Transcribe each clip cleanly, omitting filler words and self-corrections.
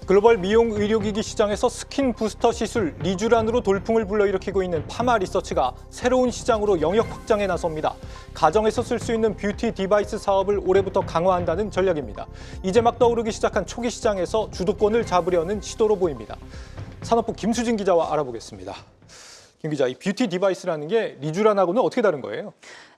글로벌 미용 의료기기 시장에서 스킨 부스터 시술 리쥬란으로 돌풍을 불러일으키고 있는 파마 리서치가 새로운 시장으로 영역 확장에 나섭니다. 가정에서 쓸 수 있는 뷰티 디바이스 사업을 올해부터 강화한다는 전략입니다. 이제 막 떠오르기 시작한 초기 시장에서 주도권을 잡으려는 시도로 보입니다. 산업부 김수진 기자와 알아보겠습니다. 김 기자, 이 뷰티 디바이스라는 게 리쥬란하고는 어떻게 다른 거예요?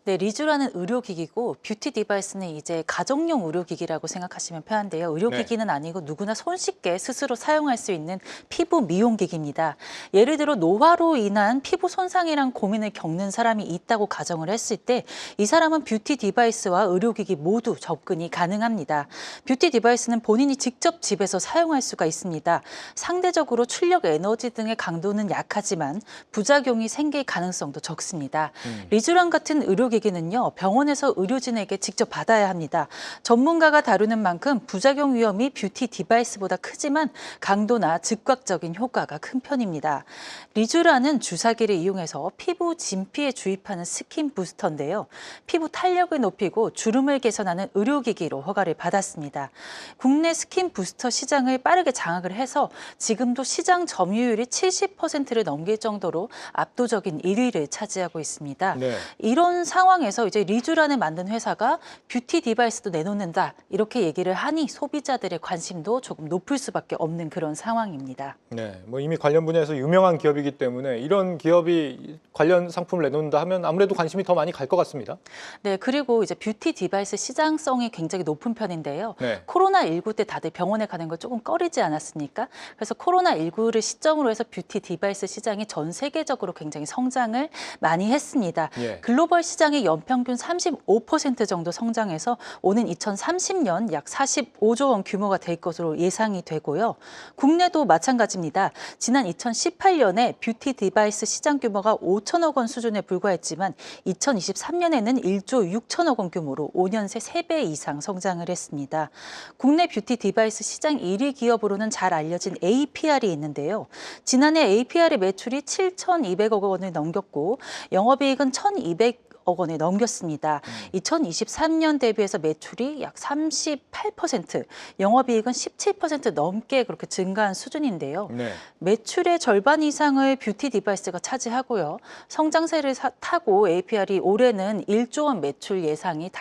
네, 리쥬란은 의료기기고 뷰티 디바이스는 이제 가정용 의료기기라고 생각하시면 편한데요. 의료기기는 아니고 누구나 손쉽게 스스로 사용할 수 있는 피부 미용기기입니다. 예를 들어 노화로 인한 피부 손상이란 고민을 겪는 사람이 있다고 가정을 했을 때 이 사람은 뷰티 디바이스와 의료기기 모두 접근이 가능합니다. 뷰티 디바이스는 본인이 직접 집에서 사용할 수가 있습니다. 상대적으로 출력 에너지 등의 강도는 약하지만 부작용이 생길 가능성도 적습니다. 리쥬란 같은 의료기기는요, 병원에서 의료진에게 직접 받아야 합니다. 전문가가 다루는 만큼 부작용 위험이 뷰티 디바이스보다 크지만 강도나 즉각적인 효과가 큰 편입니다. 리쥬란은 주사기를 이용해서 피부 진피에 주입하는 스킨 부스터인데요. 피부 탄력을 높이고 주름을 개선하는 의료기기로 허가를 받았습니다. 국내 스킨 부스터 시장을 빠르게 장악을 해서 지금도 시장 점유율이 70%를 넘길 정도로 압도적인 1위를 차지하고 있습니다. 네. 이런 상황에서 이제 리쥬란을 만든 회사가 뷰티 디바이스도 내놓는다 이렇게 얘기를 하니 소비자들의 관심도 조금 높을 수밖에 없는 그런 상황입니다. 네, 뭐 이미 관련 분야에서 유명한 기업이기 때문에 이런 기업이 관련 상품을 내놓는다 하면 아무래도 관심이 더 많이 갈 것 같습니다. 네, 그리고 이제 뷰티 디바이스 시장성이 굉장히 높은 편인데요. 네. 코로나19 때 다들 병원에 가는 걸 조금 꺼리지 않았습니까? 그래서 코로나19를 시점으로 해서 뷰티 디바이스 시장이 전 세계적으로 굉장히 성장을 많이 했습니다. 예. 글로벌 시장의 연평균 35% 정도 성장해서 오는 2030년 약 45조 원 규모가 될 것으로 예상이 되고요. 국내도 마찬가지입니다. 지난 2018년에 뷰티 디바이스 시장 규모가 5천억 원 수준에 불과했지만 2023년에는 1조 6천억 원 규모로 5년 새 3배 이상 성장을 했습니다. 국내 뷰티 디바이스 시장 1위 기업으로는 잘 알려진 APR이 있는데요. 지난해 APR의 매출이 7,200억 원을 넘겼고 영업이익은 1,200억 원에 넘겼습니다. 2023년 대비해서 매출이 약 38%, 영업이익은 17% 넘게 그렇게 증가한 수준인데요. 네. 매출의 절반 이상을 뷰티 디바이스가 차지하고요. 성장세를 타고 APR이 올해는 1조 원 매출 예상이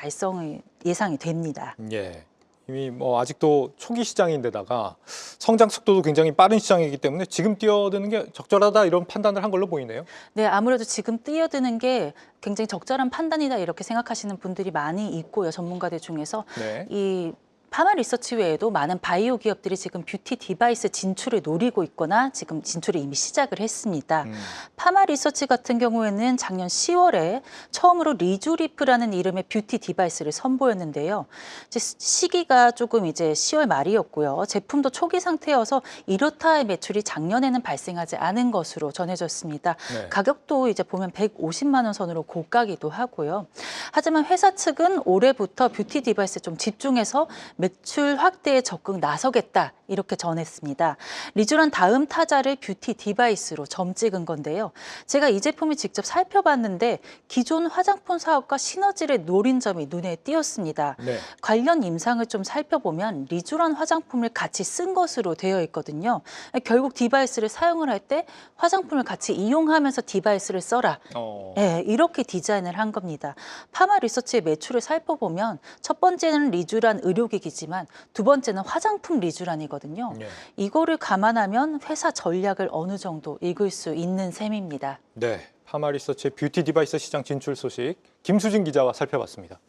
됩니다. 예. 이미 뭐 아직도 초기 시장인데다가 성장 속도도 굉장히 빠른 시장이기 때문에 지금 뛰어드는 게 적절하다 이런 판단을 한 걸로 보이네요. 네, 아무래도 지금 뛰어드는 게 굉장히 적절한 판단이다 이렇게 생각하시는 분들이 많이 있고요. 전문가들 중에서 네. 이 파마 리서치 외에도 많은 바이오 기업들이 지금 뷰티 디바이스 진출을 노리고 있거나 지금 진출을 이미 시작을 했습니다. 파마 리서치 같은 경우에는 작년 10월에 처음으로 리쥬리프라는 이름의 뷰티 디바이스를 선보였는데요. 이제 시기가 조금 이제 10월 말이었고요. 제품도 초기 상태여서 이렇다 할 매출이 작년에는 발생하지 않은 것으로 전해졌습니다. 네. 가격도 이제 보면 150만 원 선으로 고가기도 하고요. 하지만 회사 측은 올해부터 뷰티 디바이스에 좀 집중해서 매출 확대에 적극 나서겠다 이렇게 전했습니다. 리쥬란 다음 타자를 뷰티 디바이스로 점 찍은 건데요. 제가 이 제품을 직접 살펴봤는데 기존 화장품 사업과 시너지를 노린 점이 눈에 띄었습니다. 네. 관련 임상을 좀 살펴보면 리쥬란 화장품을 같이 쓴 것으로 되어 있거든요. 결국 디바이스를 사용을 할 때 화장품을 같이 이용하면서 디바이스를 써라. 네, 이렇게 디자인을 한 겁니다. 파마 리서치의 매출을 살펴보면 첫 번째는 리쥬란 의료기기지만 두 번째는 화장품 리쥬란이거든요. 네. 이거를 감안하면 회사 전략을 어느 정도 읽을 수 있는 셈입니다. 네. 파마 리서치의 뷰티 디바이스 시장 진출 소식 김수진 기자와 살펴봤습니다.